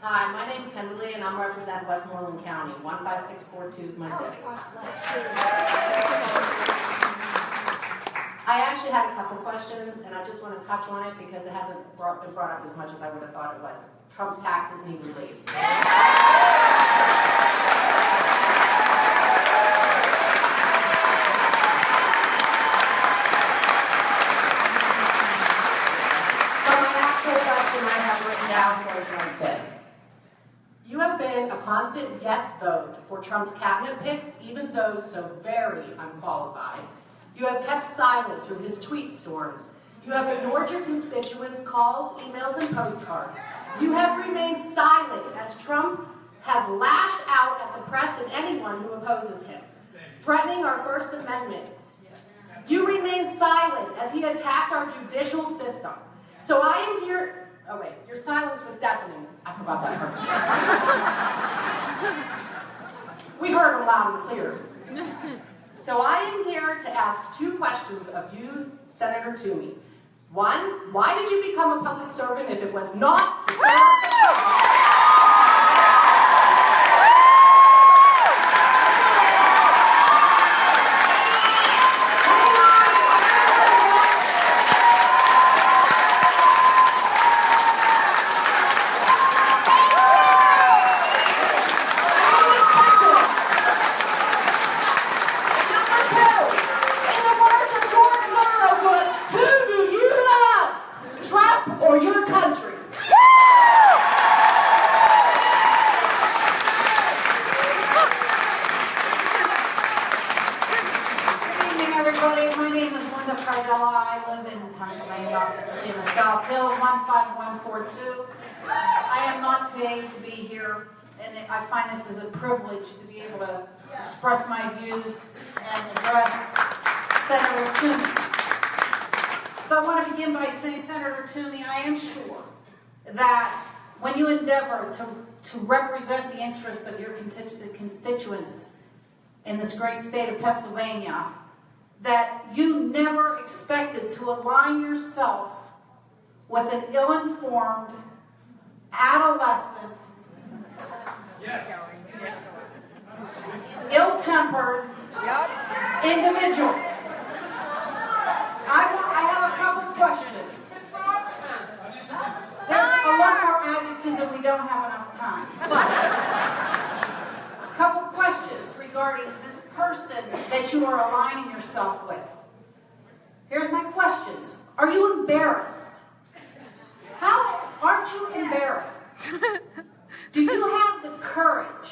Hi, my name's Kimberly, and I'm representing Westmoreland County. 15642 is my zip. I actually had a couple questions, and I just want to touch on it because it hasn't been brought up as much as I would have thought it was. Trump's taxes need released. I have written down words like this. You have been a constant yes vote for Trump's cabinet picks, even those so very unqualified. You have kept silent through his tweet storms. You have ignored your constituents' calls, emails, and postcards. You have remained silent as Trump has lashed out at the press and anyone who opposes him, threatening our First Amendment. You remain silent as he attacked our judicial system. So I am here. Oh wait, your silence was deafening. I forgot that part. We heard him loud and clear. So I am here to ask two questions of you, Senator Toomey. One, why did you become a public servant if it was not to serve the public? I find this as a privilege to be able to express my views and address Senator Toomey. So I want to begin by saying, Senator Toomey, I am sure that when you endeavor to represent the interests of your constituents in this great state of Pennsylvania, that you never expected to align yourself with an ill-informed, adolescent, yes, ill-tempered individual. I have a couple questions. There's a lot more adjectives and we don't have enough time. But a couple questions regarding this person that you are aligning yourself with. Here's my questions. Are you embarrassed? How aren't you embarrassed? Do you have the courage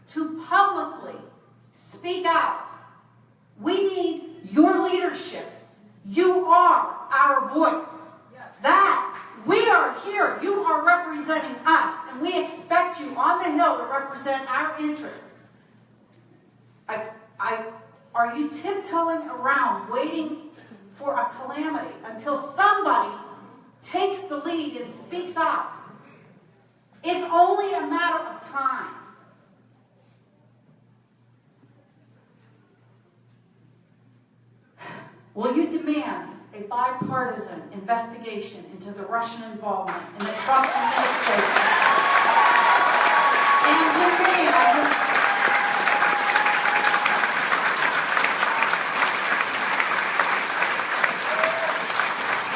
to publicly speak out? We need your leadership. You are our voice. That we are here. You are representing us, and we expect you on the Hill to represent our interests. Are you tiptoeing around waiting for a calamity until somebody takes the lead and speaks out? It's only a matter of time. Will you demand a bipartisan investigation into the Russian involvement in the Trump administration?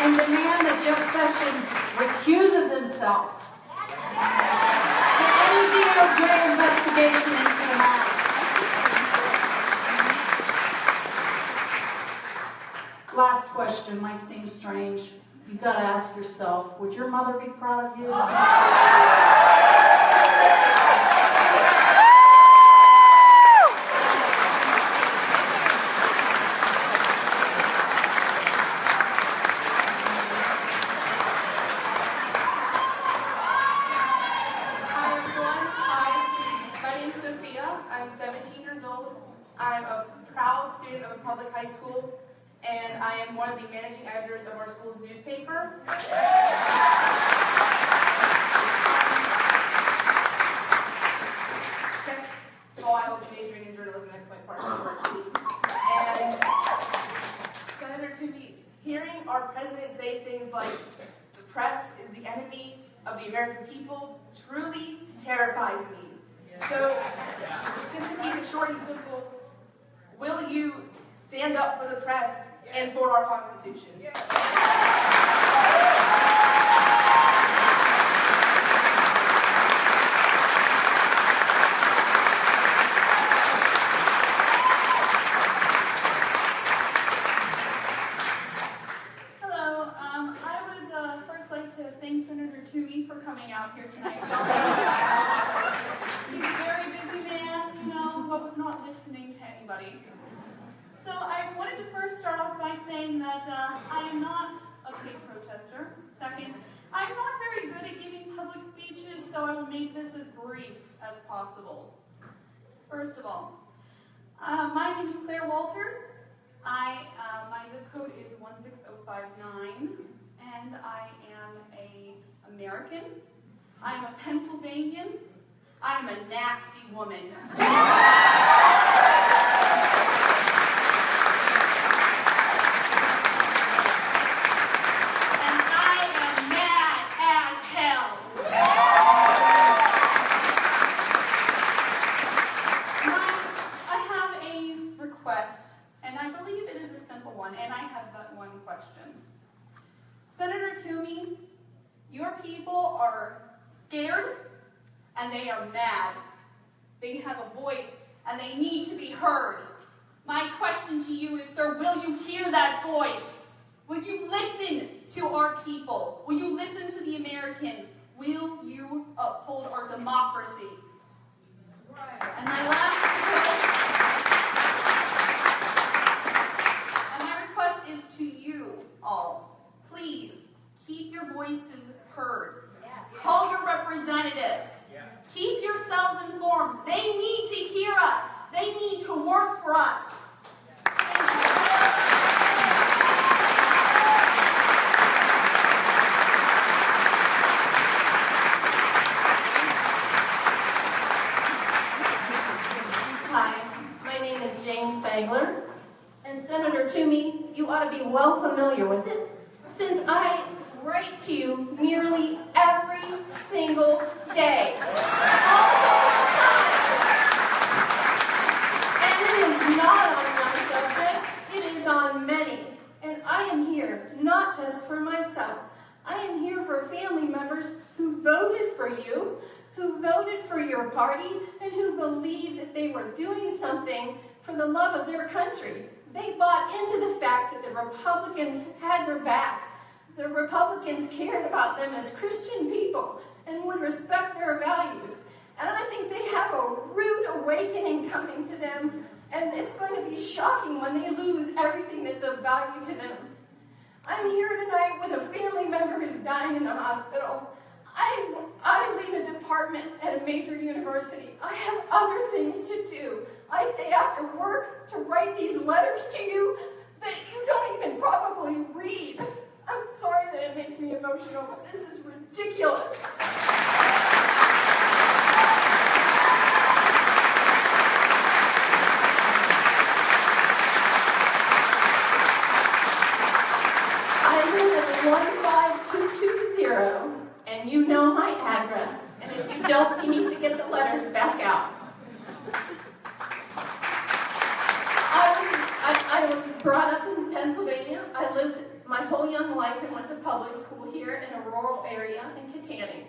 And demand that Jeff Sessions recuses himself any DOJ investigation into the matter. Last question might seem strange. You've got to ask yourself, would your mother be proud of you? I'm 17 years old. I'm a proud student of a public high school, and I am one of the managing editors of our school's newspaper. That's all I will be majoring in journalism at Point Park University. And Senator Toomey, hearing our president say things like the press is the enemy of the American people people truly terrifies me. So, just to keep it short and simple, will you stand up for the press and for our Constitution? Hello, I would first like to thank Senator Toomey for coming out here tonight. He's a very busy man, but with not listening to anybody. So I wanted to first start off by saying that I am not a paid protester. Second, I'm not very good at giving public speeches, so I will make this as brief as possible. First of all, my name is Claire Walters. My zip code is 16059, and I am an American. I am a Pennsylvanian. I am a nasty woman. And I am mad as hell. I have a request, and I believe it is a simple one, and I have but one question. Senator Toomey, your people are scared and they are mad. They have a voice and they need to be heard. My question to you is, sir, will you hear that voice? Will you listen to our people? Will you listen to the Americans? Will you uphold our democracy? Right. And my request is to you all. Please keep your voices heard. Call your representatives. Keep yourselves informed. They need to hear us. They need to work for us. Hi, my name is Jane Spangler, and Senator Toomey, you ought to be well familiar with it, since I write to you nearly every single day, all the time. And it is not on one subject, it is on many. And I am here not just for myself. I am here for family members who voted for you, who voted for your party, and who believed that they were doing something for the love of their country. They bought into the fact that the Republicans had their back. The Republicans cared about them as Christian people and would respect their values. And I think they have a rude awakening coming to them, and it's going to be shocking when they lose everything that's of value to them. I'm here tonight with a family member who's dying in the hospital. I lead a department at a major university. I have other things to do. I stay after work to write these letters to you that you don't even probably read. I'm sorry that it makes me emotional, but this is ridiculous. I live at 15220, and you know my address. And if you don't, you need to get the letters back out. I was brought up in Pennsylvania. I lived my whole young life and went to public school here in a rural area in Kittanning.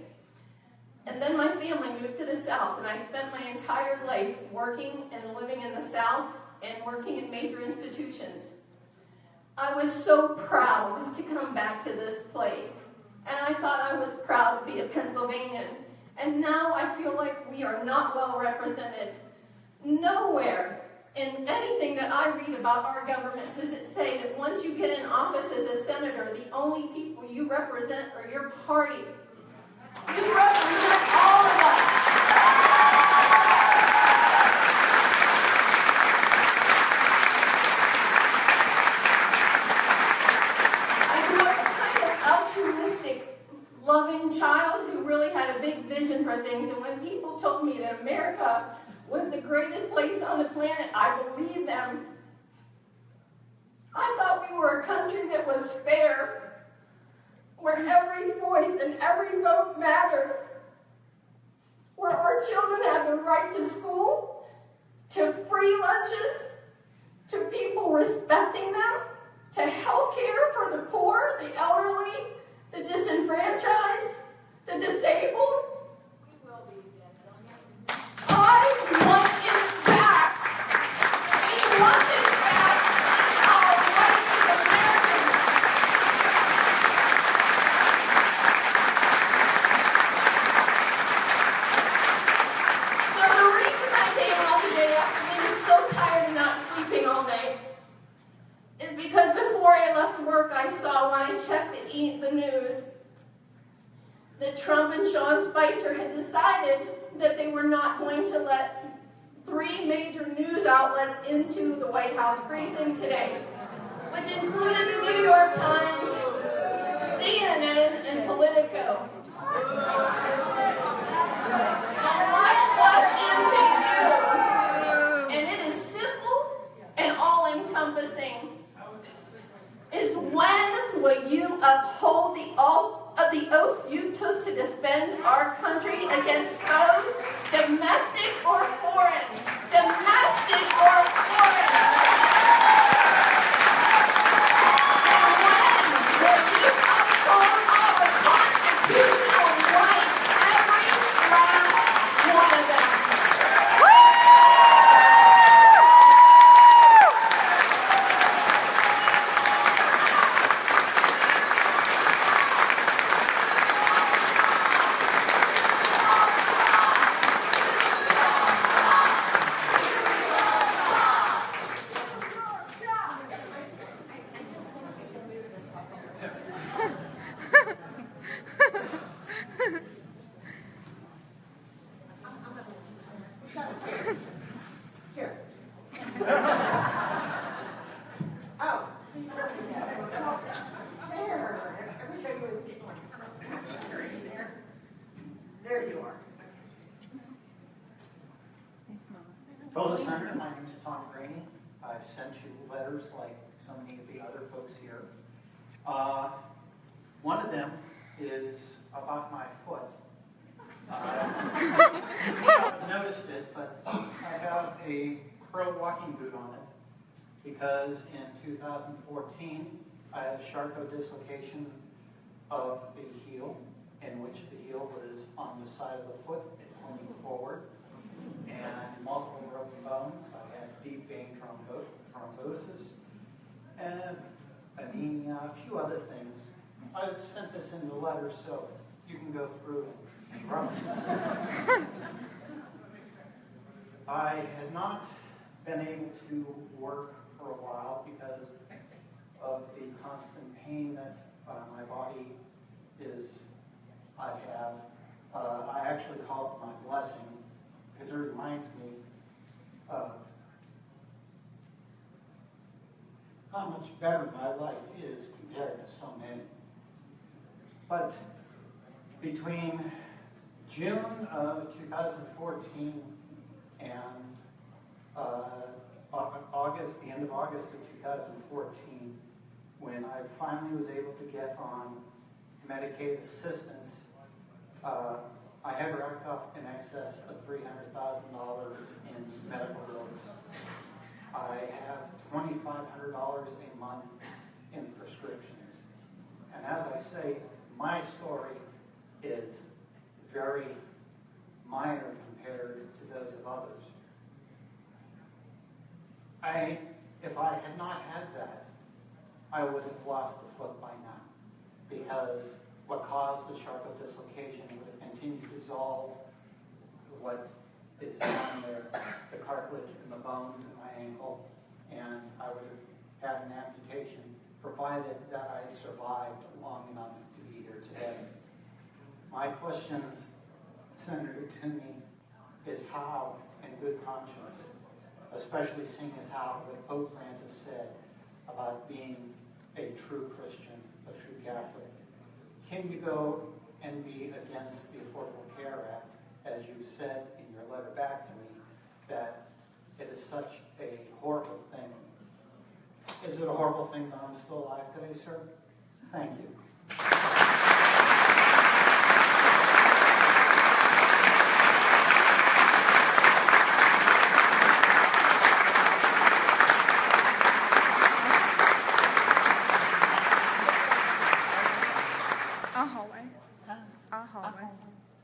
And then my family moved to the South, and I spent my entire life working and living in the South and working in major institutions. I was so proud to come back to this place, and I thought I was proud to be a Pennsylvanian. And now I feel like we are not well represented. Nowhere in anything that I read about our government does it say that once you get in office as a senator, the only people you represent are your party. You represent all of us. I grew up a kind of altruistic, loving child who really had a big vision for things, and when people told me that America was the greatest place on the planet, I believed them. I thought we were a country that was fair, where every voice and every vote mattered. right to school, to free lunches, to people respecting them, to health care for the poor, the elderly, the disenfranchised, the disabled. I want it back. We want it back. Our right as Americans. So the reason I came out today after being so tired and not sleeping all day is because before I left work, I saw when I checked the news that Trump and Sean Spicer had decided that they were not going to let 3 major news outlets into the White House briefing today, which included the New York Times, CNN, and Politico. So my question to you, and it is simple and all-encompassing, is when will you uphold the oath you took to defend our country against foes, domestic or foreign? Domestic or foreign? And when will you uphold our constitutional rights, every last one of them? Here. Oh, see, there. Everybody was getting there. There you are. Fellow Senator, my name is Tom Graney. I've sent you letters like so many of the other folks here. One of them is about my foot. You haven't noticed it, but I have a Pro walking boot on it because in 2014 I had a Charcot dislocation of the heel, in which the heel was on the side of the foot and pointing forward, and multiple broken bones. I had deep vein thrombosis, and anemia, a few other things. I've sent this in the letter so you can go through and reference. I had not been able to work for a while because of the constant pain that my body I have. I actually call it my blessing because it reminds me of how much better my life is compared to so many. But between June of 2014 and August, the end of August of 2014, when I finally was able to get on Medicaid assistance, I had racked up in excess of $300,000 in medical bills. I have $2,500 a month in prescriptions. And as I say, my story is very minor compared to those of others. If I had not had that, I would have lost the foot by now, because what caused the Charcot dislocation would have continued to dissolve what is down there, the cartilage and the bones in my ankle, and I would have had an amputation, provided that I survived long enough to be here today. My question, Senator Toomey, is how, in good conscience, especially seeing as how what Pope Francis said about being a true Christian, a true Catholic, can you go and be against the Affordable Care Act, as you said in your letter back to me, that it is such a horrible thing? Is it a horrible thing that I'm still alive today, sir? Thank you.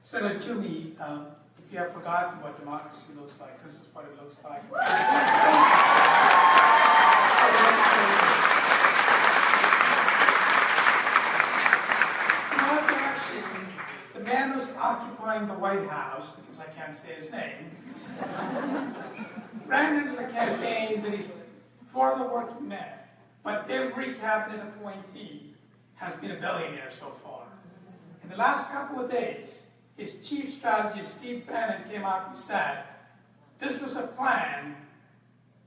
Senator Toomey, if you have forgotten what democracy looks like, this is what it looks like. The man who's occupying the White House, because I can't say his name, ran into the campaign that he's for the working man, but every cabinet appointee has been a billionaire so far. In the last couple of days, his chief strategist, Steve Bannon, came out and said this was a plan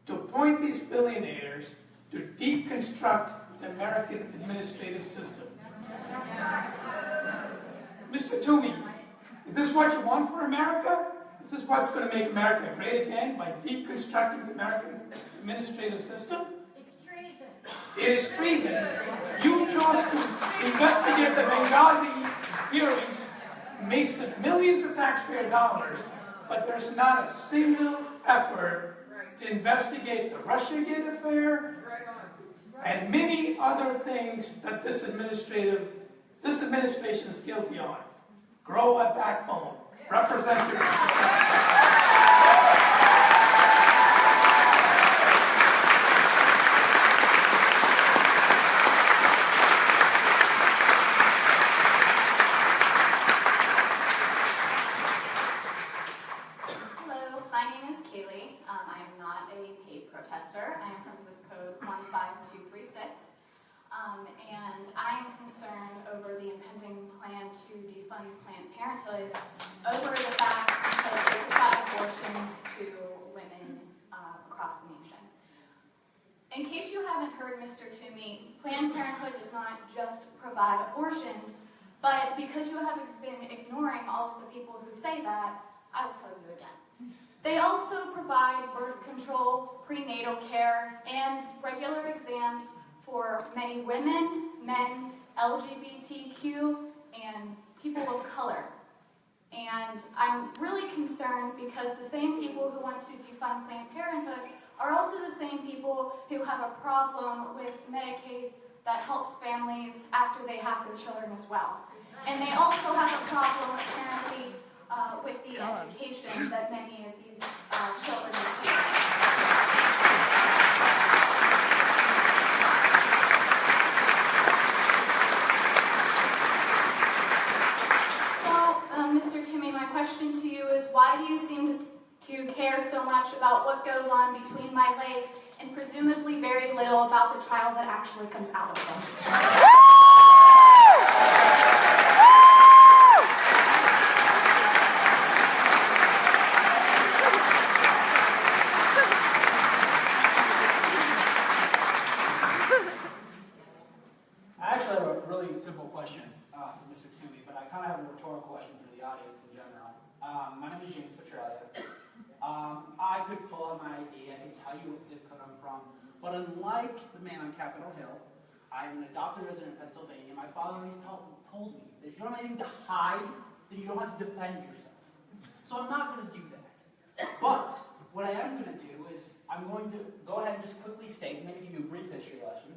to appoint these billionaires to deconstruct the American administrative system. Mr. Toomey, is this what you want for America? Is this what's going to make America great again, by deconstructing the American administrative system? It's treason. It is treason. You chose to investigate the Benghazi hearings, wasted millions of taxpayer dollars, but there's not a single effort to investigate the Russiagate affair and many other things that this administration is guilty on. Grow a backbone. Representative. Hello, my name is Kaylee. I am not a paid protester. I am from zip code 15236. And I am concerned over the impending plan to defund Planned Parenthood over the fact because they provide abortions to women across the nation. In case you haven't heard, Mr. Toomey, Planned Parenthood does not just provide abortions, but because you have been ignoring all of the people who say that, I will tell you again. They also provide birth control, prenatal care, and regular exams for many women, men, LGBTQ, and people of color. And I'm really concerned because the same people who want to defund Planned Parenthood are also the same people who have a problem with Medicaid that helps families after they have their children as well. And they also have a problem, apparently, with the education that many of these children receive. Mr. Toomey, my question to you is, why do you seem to care so much about what goes on between my legs and presumably very little about the child that actually comes out of them? I actually have a really simple question for Mr. Toomey, but I kind of have a rhetorical question for the audience in general. My name is James Petralia. I could pull out my ID, I could tell you what zip code I'm from, but unlike the man on Capitol Hill, I'm an adopted resident of Pennsylvania. My father always told me that if you don't have anything to hide, then you don't have to defend yourself. So I'm not going to do that. But what I am going to do is I'm going to go ahead and just quickly state, maybe give you a brief history lesson.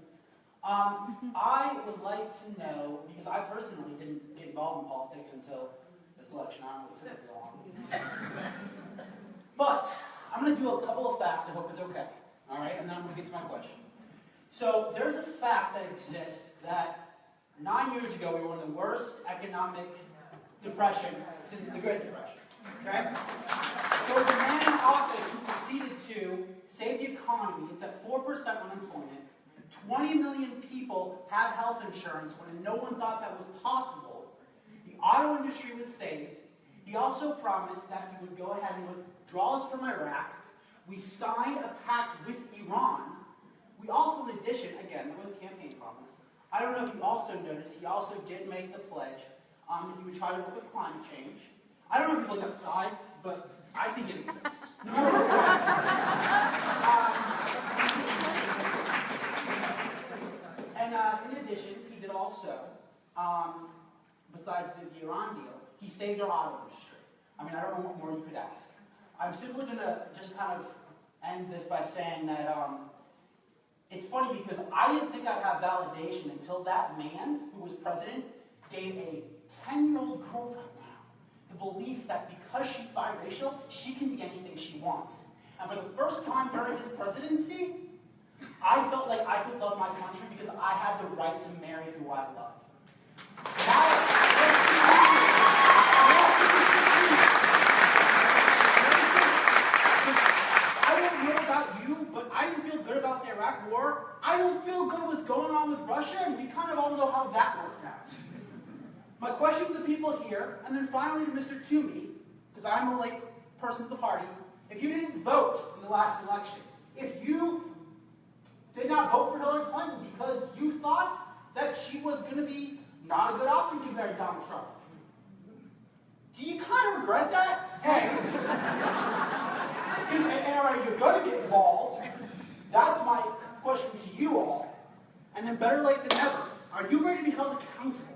I would like to know, because I personally didn't get involved in politics until this election. I don't know what took this long. But I'm going to do a couple of facts. I hope it's okay. All right, and then I'm going to get to my question. So there's a fact that exists that 9 years ago we were in the worst economic depression since the Great Depression. Okay? There was a man in office who proceeded to save the economy. It's at 4% unemployment. 20 million people have health insurance when no one thought that was possible. The auto industry was saved. He also promised that he would go ahead and withdraw us from Iraq. We signed a pact with Iran. We also, in addition, again, that was a campaign promise. I don't know if you also noticed, he also did make the pledge that he would try to work with climate change. I don't know if you look outside, but I think it exists. And in addition, he did also, besides the Iran deal, he saved our auto industry. I mean, I don't know what more you could ask. I'm simply going to just kind of end this by saying that it's funny because I didn't think I'd have validation until that man who was president gave a 10-year-old girl right now the belief that because she's biracial, she can be anything she wants. And for the first time during his presidency, I felt like I could love my country because I had the right to marry who I love. I don't know about you, but I didn't feel good about the Iraq War. I don't feel good with what's going on with Russia, and we kind of all know how that worked out. My question to the people here, and then finally to Mr. Toomey, because I'm a late person to the party, if you didn't vote in the last election, if you did not vote for Hillary Clinton because you thought that she was going to be not a good option to marry Donald Trump, do you kind of regret that? And are you going to get involved? That's my question to you all. And then better late than never, are you ready to be held accountable?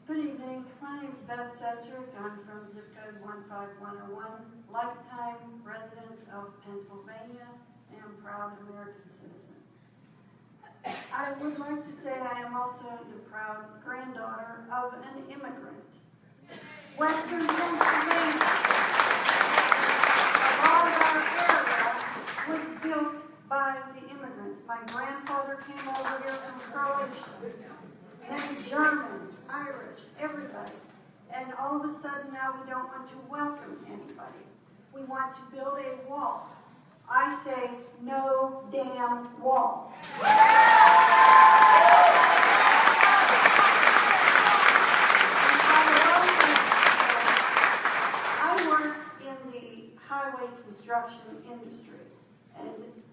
Good evening. My name is Beth Sestrick. I'm from zip code 15101, lifetime resident of Pennsylvania, and proud American citizen. I would like to say I am also the proud granddaughter of an immigrant. Western Pennsylvania, all of our area, was built by the immigrants. My grandfather came over here from Croatia, then Germans, Irish, everybody. And all of a sudden now we don't want to welcome anybody. We want to build a wall. I say, no damn wall. I work in the highway construction industry, and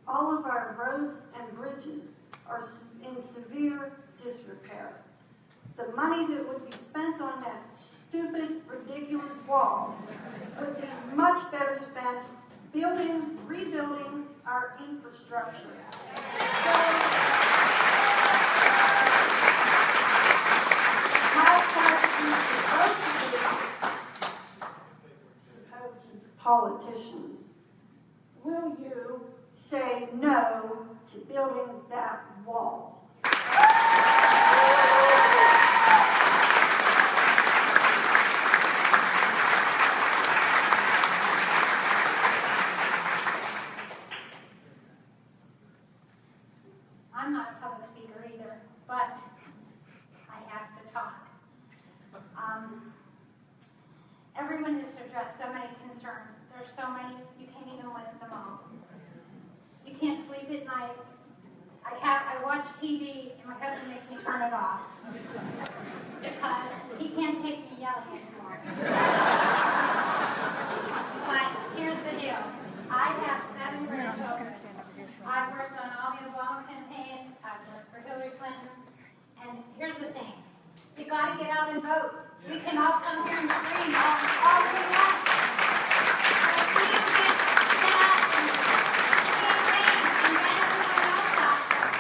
all of our roads and bridges are in severe disrepair. The money that would be spent on that stupid, ridiculous wall would be much better spent rebuilding our infrastructure. My question to both of these supposed politicians, will you say no to building that wall? I'm not a public speaker either, but I have to talk. Everyone has addressed so many concerns. There's so many, you can't even list them all. You can't sleep at night. I watch TV and my husband makes me turn it off because he can't take me yelling anymore. But here's the deal. I have 7 grandchildren. I've worked on all the Obama campaigns. I've worked for Hillary Clinton. And here's the thing. You got to get out and vote. We can all come here and scream all we want. But if we don't get out and campaign and get everyone else out,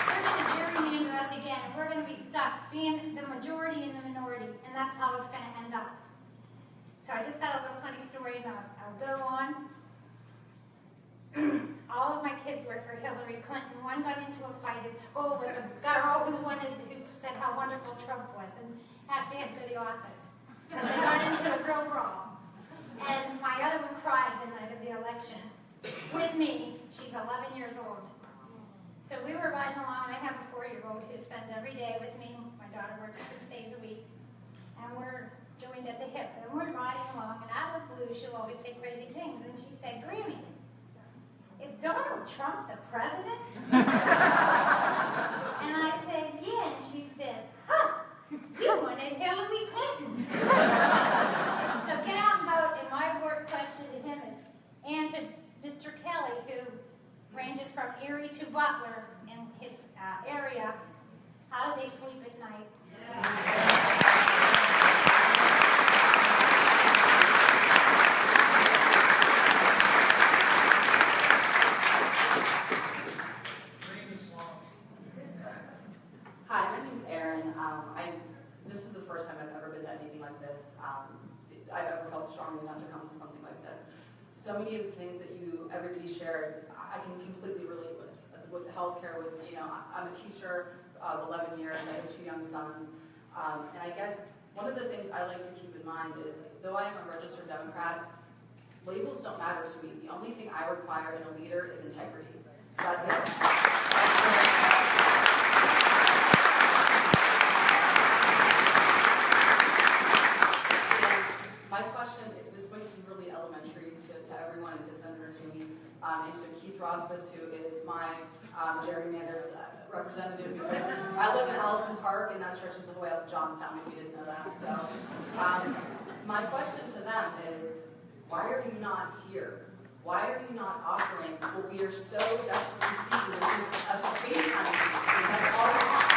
they're going to gerrymander us again. And we're going to be stuck being the majority and the minority. And that's how it's going to end up. So I just got a little funny story, and I'll go on. All of my kids were for Hillary Clinton. One got into a fight at school with a girl who said how wonderful Trump was, and actually had to go to the office because they got into a real brawl. And my other one cried the night of the election with me. She's 11 years old. So we were riding along. I have a 4-year-old who spends every day with me. My daughter works 6 days a week, and we're joined at the hip. And we're riding along, and out of the blue, she'll always say crazy things. And she said, "Grammy, is Donald Trump the president?" And I said, "Yeah." And she said, "Huh, you wanted Hillary Clinton." So get out and vote. And my word question to him is, and to Mr. Kelly, who ranges from Erie to Butler in his area, how do they sleep at night? Hi, my name's Erin. This is the first time I've ever been to anything like this. I've ever felt strongly enough to come to something like this. So so many of the things that everybody shared, I can completely relate with healthcare, with, I'm a teacher of 11 years, I have 2 young sons, and I guess one of the things I like to keep in mind is, though I am a registered Democrat, labels don't matter to me. The only thing I require in a leader is integrity. That's it. My question, this might seem really elementary to everyone and to Senator Toomey, and to Keith Rothfus, who is my gerrymandered representative, because I live in Allison Park, and that stretches the whole way out to Johnstown, if you didn't know that. So my question to them is, why are you not here? Why are you not offering what we are so desperately seeking, which is a FaceTime meeting? That's all we want.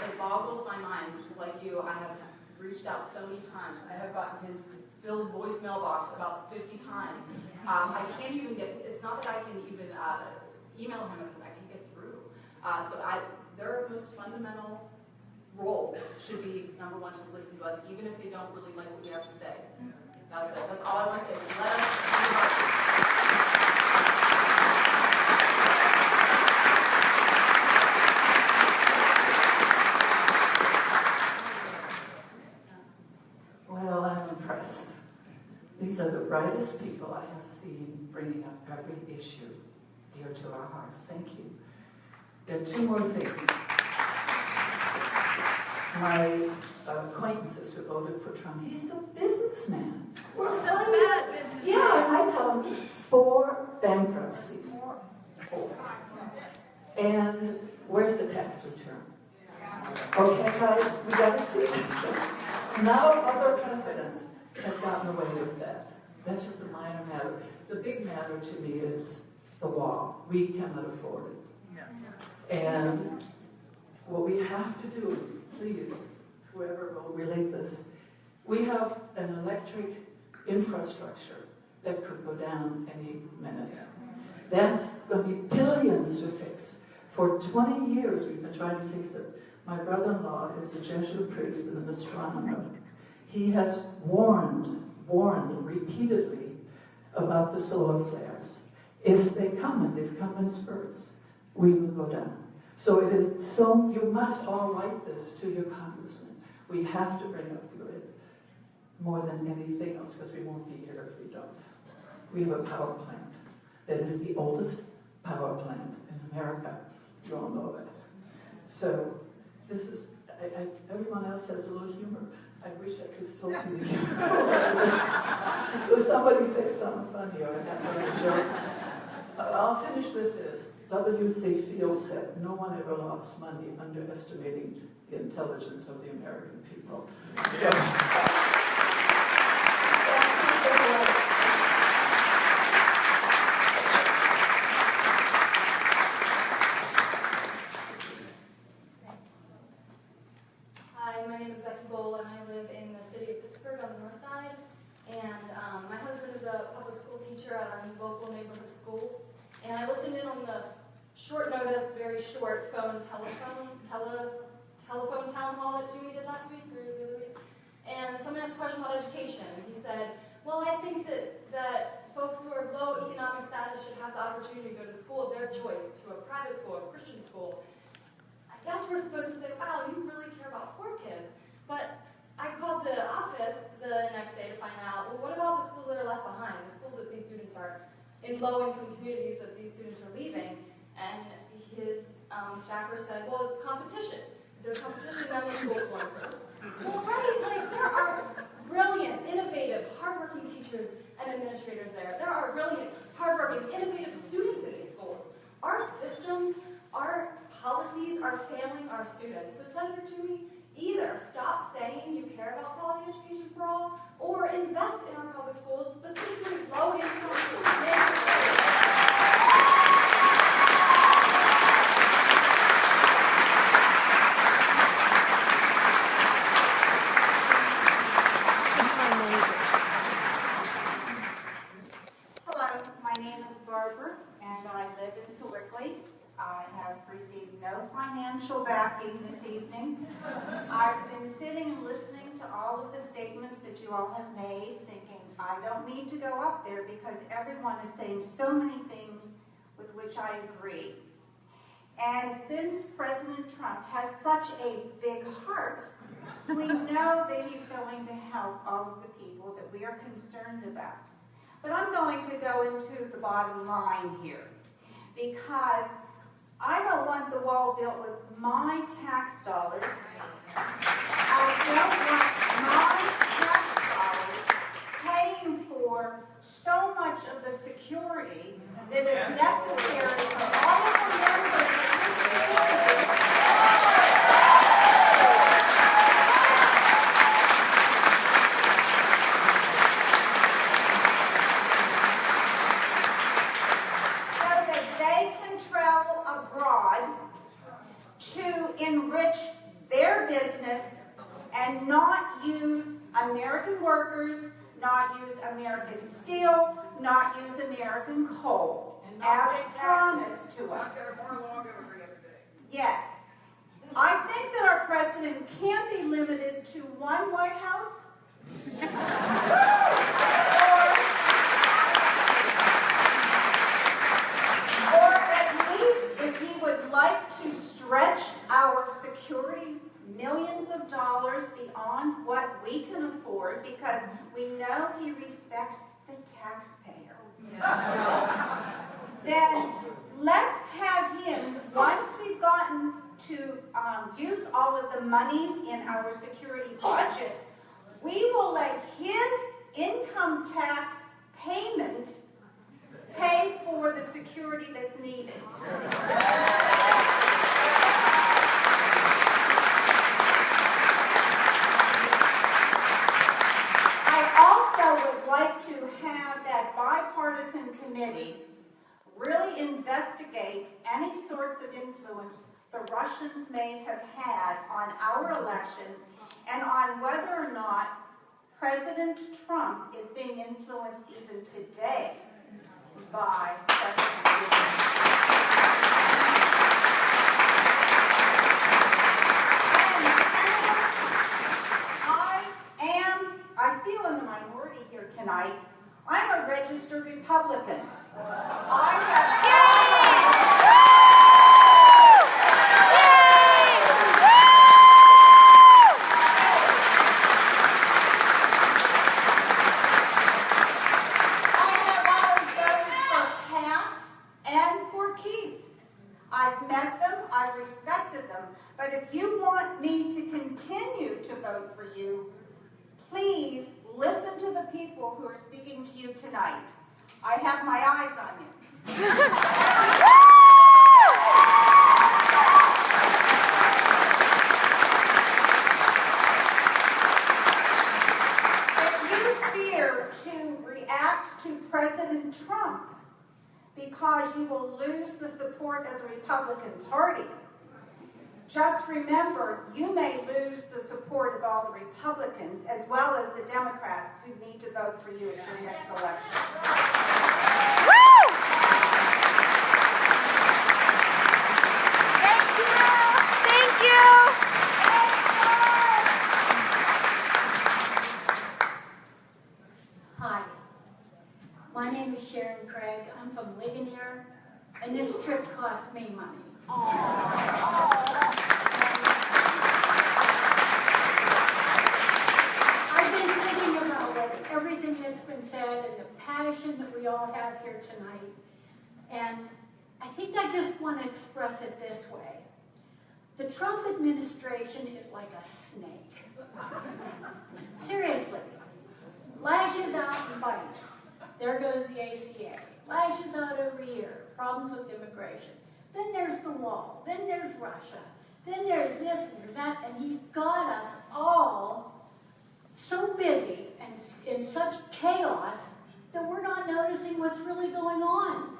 It boggles my mind, because like you, I have reached out so many times. I have gotten his filled voicemail box about 50 times. I can't even it's not that I can even email him, so I can get through. Their most fundamental role should be, number one, to listen to us, even if they don't really like what we have to say. That's it. That's all I want to say. Let us Well, I'm impressed. These are the brightest people I have seen bringing up every issue dear to our hearts. Thank you. There are 2 more things. My acquaintances who voted for Trump, he's a businessman. We're telling him, yeah, I tell him 4 bankruptcies. 4. And where's the tax return? Okay, guys, we gotta see. No other president has gotten away with that. That's just a minor matter. The big matter to me is the wall. We cannot afford it. And what we have to do, please, whoever will relate this, we have an electric infrastructure that could go down any minute. That's going to be billions to fix. For 20 years we've been trying to fix it. My brother-in-law is a Jesuit priest and an astronomer. He has warned repeatedly about the solar flares. If they come, and they've come in spurts, we will go down. So it is so, you must all write this to your congressman. We have to bring up the grid more than anything else, because we won't be here if we don't. We have a power plant that is the oldest power plant in America. You all know that. So this is, everyone else has a little humor. I wish I could still see the humor. So somebody say something funny, or I'm going to joke. I'll finish with this. W.C. Fields said, no one ever lost money underestimating the intelligence of the American people. So, Hi, my name is Becky Bowl, and I live in the city of Pittsburgh on the north side. And my husband is a public school teacher at our local neighborhood school. And I listened in on the short notice, very short telephone town hall that Toomey did last week, or the other week. And someone asked a question about education, and he said, well, I think that folks who are low economic status should have the opportunity to go to school of their choice, to a private school, a Christian school. I guess we're supposed to say, wow, you really care about poor kids. But I called the office the next day to find out, well, what about the schools that are left behind, the schools that these students are in low-income communities that these students are leaving? And his staffer said, well, competition. If there's competition, then the schools will improve. Well, right, like there are brilliant, innovative, hardworking teachers and administrators there. There are brilliant, hardworking, innovative students in these schools. Our systems, our policies are failing our students. So Senator Toomey, either stop saying you care about quality education for all, or invest in our public schools, specifically low-income schools. Hello, my name is Barbara, and I live in Sewickley. I have received no financial backing this evening. I've been sitting and listening to all of the statements that you all have made, thinking, I don't need to go up there because everyone is saying so many things with which I agree. And since President Trump has such a big heart, we know that he's going to help all of the people that we are concerned about. But I'm going to go into the bottom line here, because I don't want the wall built with my tax dollars. I don't want my tax dollars paying for so much of the security that is necessary for all of the members of this community. To enrich their business and not use American workers, not use American steel, not use American coal, as promised to us. Yes. I think that our president can be limited to one White House. Or at least, if he would like to stretch our security millions of dollars beyond what we can afford, because we know he respects the taxpayer. Then let's have him, once we've gotten to use all of the monies in our security budget, we will let his income tax payment pay for the security that's needed. Would like to have that bipartisan committee really investigate any sorts of influence the Russians may have had on our election and on whether or not President Trump is being influenced even today by President I feel in the minority here tonight. I'm a registered Republican. I have always voted for Pat and for Keith. I've met them, I've respected them, but if you want me to continue to vote for you, please listen to the people who are speaking to you tonight. I have my eyes on you. If you fear to react to President Trump because you will lose the support of the Republican Party, just remember, you may lose the support of all the Republicans as well as the Democrats who need to vote for you at your next election. Woo! Thank you! Thank you! Hi, my name is Sharon Craig. I'm from Ligonier, and this trip cost me money. I've been thinking about everything that's been said and the passion that we all have here tonight, and I think I just want to express it this way. The Trump administration is like a snake. Seriously. Lashes out and bites. There goes the ACA. Lashes out over here. Problems with immigration. Then there's the wall. Then there's Russia. Then there's this and there's that. And he's got us all so busy and in such chaos that we're not noticing what's really going on.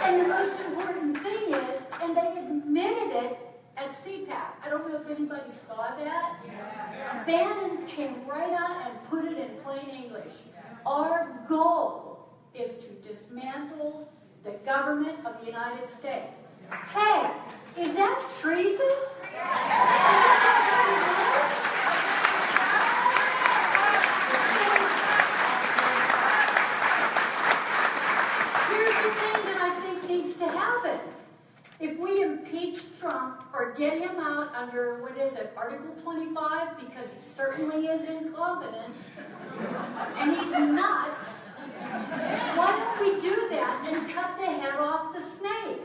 And the most important thing is, and they admitted it at CPAC. I don't know if anybody saw that. Bannon came right out and put it in plain English. Our goal is to dismantle the government of the United States. Hey, Is that treason? Here's the thing that I think needs to happen. If we impeach Trump or get him out under, what is it, Article 25, because he certainly is incompetent, and he's nuts, why don't we do that and cut the head off the snake?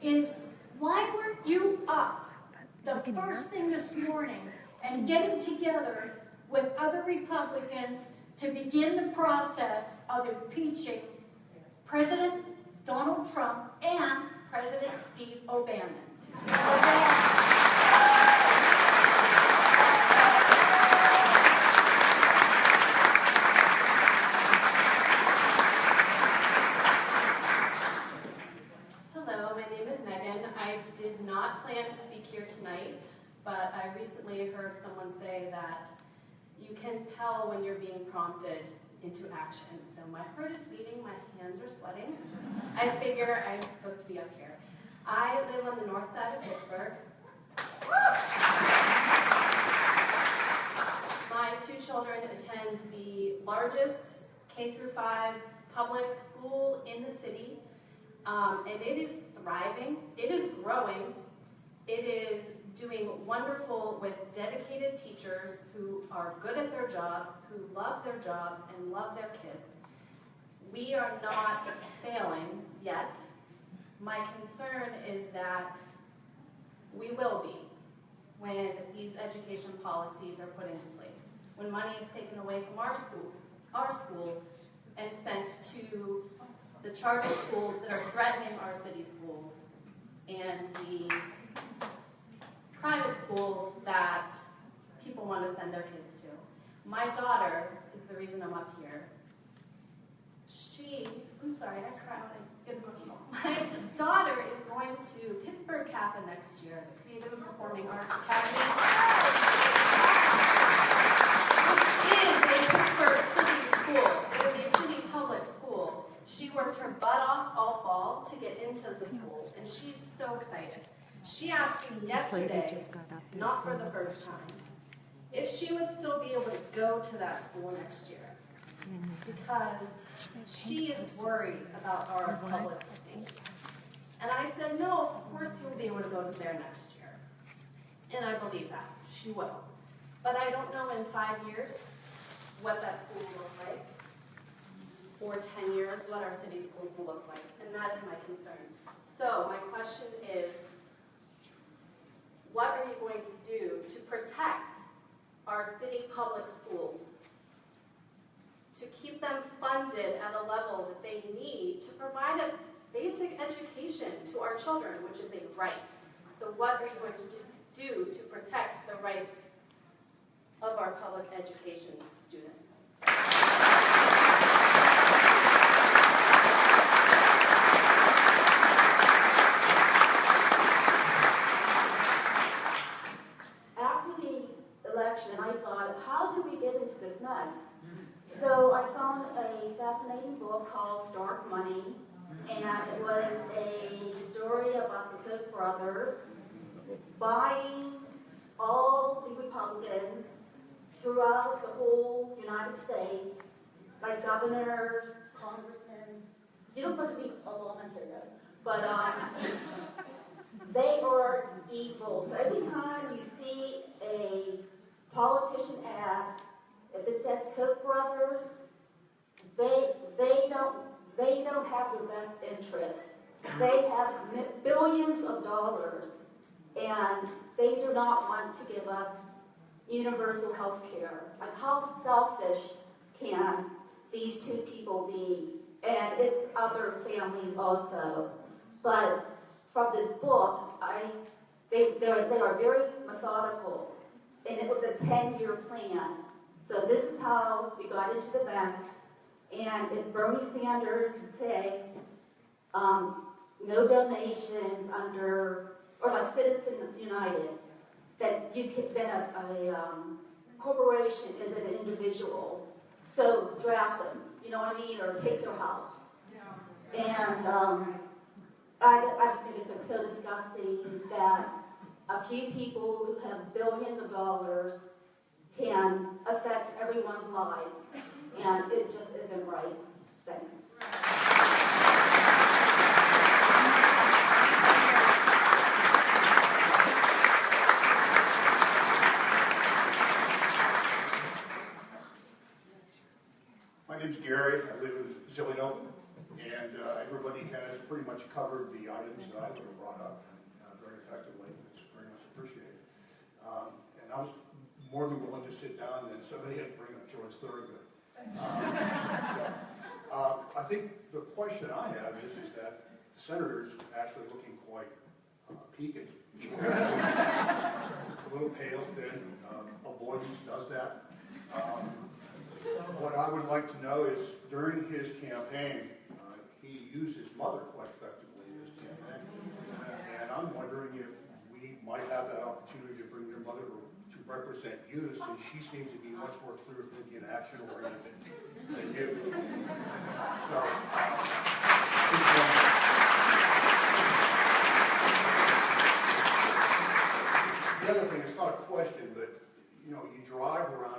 Is why weren't you up the first thing this morning and getting together with other Republicans to begin the process of impeaching President Donald Trump and President Steve O'Bannon? Did not plan to speak here tonight, but I recently heard someone say that you can tell when you're being prompted into action. So my heart is beating, my hands are sweating. I figure I'm supposed to be up here. I live on the north side of Pittsburgh. My two children attend the largest K-5 public school in the city, and it is thriving, it is growing, it is doing wonderful with dedicated teachers who are good at their jobs, who love their jobs and love their kids. We are not failing yet. My concern is that we will be when these education policies are put into place. When money is taken away from our school and sent to the charter schools that are threatening our city schools and the private schools that people want to send their kids to. My daughter is the reason I'm up here. I'm sorry, I cry when I get emotional. My daughter is going to Pittsburgh Kappa next year, the Creative and Performing Arts Academy, which is a Pittsburgh city school. It is a city public school. She worked her butt off all fall to get into the school, and she's so excited. She asked me yesterday, not for the first time, if she would still be able to go to that school next year, because she is worried about our public schools. And I said, no, of course you'll be able to go to there next year. And I believe that, she will. But I don't know in 5 years what that school will look like, or 10 years, what our city schools will look like, and that is my concern. So my question is, what are you going to do to protect our city public schools, to keep them funded at a level that they need to provide a basic education to our children, which is a right? So what are you going to do to protect the rights of our public education students? I thought, how did we get into this mess? So I found a fascinating book called Dark Money, and it was a story about the Koch brothers buying all the Republicans throughout the whole United States, like governors, congressmen. You don't put to be a lawman here yet, but they are evil. So every time you see a politician ad, if it says Koch brothers, they don't have your best interest. They have billions of dollars, and they do not want to give us universal health care. Like, how selfish can these two people be? And it's other families also. But from this book, they are very methodical. And it was a 10-year plan. So this is how we got into the mess. And if Bernie Sanders could say, no donations under, or like Citizens United, that you could, then corporation is an individual. So draft them, you know what I mean, or take their house. And I just think it's so disgusting that a few people who have billions of dollars can affect everyone's lives, and it just isn't right. Thanks. My name's Gary. I live in Zilliono, and everybody has pretty much covered the items that I would have brought up very effectively. It's very much appreciated. And I was more than willing to sit down and somebody had to bring up George Thorogood. I think the question I have is that the senator's actually looking quite peaked. A little pale, thin. Avoidance does that. What I would like to know is, during his campaign, he used his mother quite effectively in his campaign. And I'm wondering if we might have that opportunity to bring your mother to represent you, since she seems to be much more clear thinking and action oriented than you. So, the other thing, it's not a question, but you know, you drive around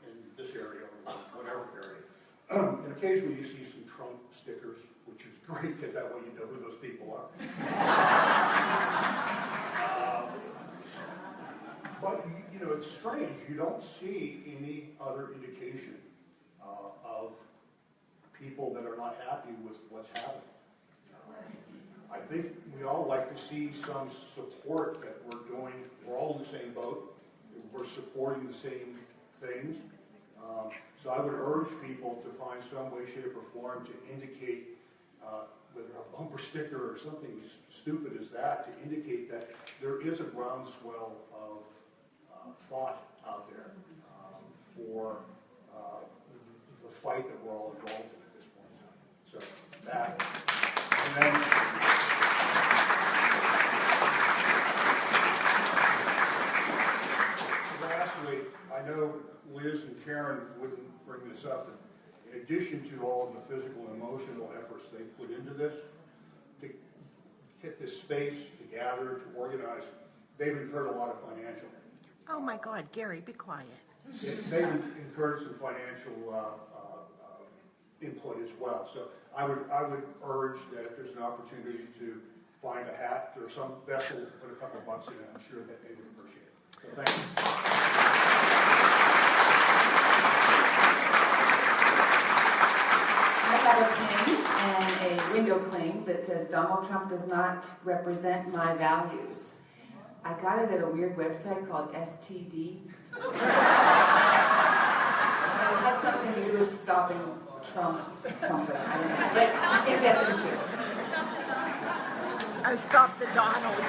in this area or whatever area, and occasionally you see some Trump stickers, which is great because that way you know who those people are. But you know, it's strange. You don't see any other indication of people that are not happy with what's happening. I think we all like to see some support that we're all in the same boat. We're supporting the same things. So I would urge people to find some way, shape, or form to indicate, whether a bumper sticker or something as stupid as that, to indicate that there is a groundswell of thought out there for the fight that we're all involved in at this point in time. So that, and then lastly, I know Liz and Karen wouldn't bring this up, but in addition to all of the physical and emotional efforts they put into this, to get this space, to gather, to organize, they've incurred a lot of financial. Oh my God, Gary, be quiet. They've incurred some financial input as well. So I would urge that if there's an opportunity to find a hat or some vessel to put a couple of bucks in it, I'm sure that they would appreciate it. So thank you. I have a pin and a window cling that says Donald Trump does not represent my values. I got it at a weird website called STD. It had something to do with stopping Trump's something. I don't know. Let's get them too. I stopped the Donald.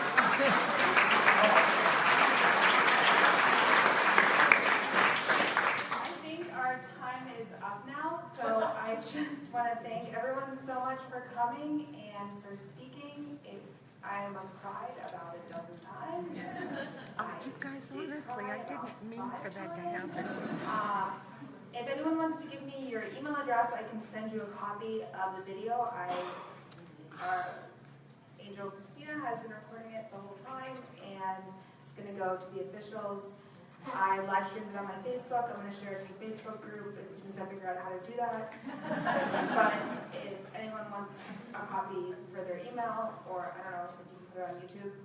I think our time is up now, so I just want to thank everyone so much for coming and for speaking. I almost cried about a dozen times. Oh, you guys, honestly, I didn't mean for that to happen. If anyone wants to give me your email address, I can send you a copy of the video. Angel Christina has been recording it the whole time, and it's going to go to the officials. I live streamed it on my Facebook. I'm going to share it to the Facebook group as soon as I figure out how to do that. But if anyone wants a copy for their email, or I don't know if you can put it on YouTube,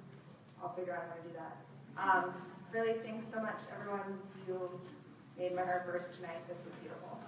I'll figure out how to do that. Really, thanks so much, everyone. You made my heart burst tonight. This was beautiful.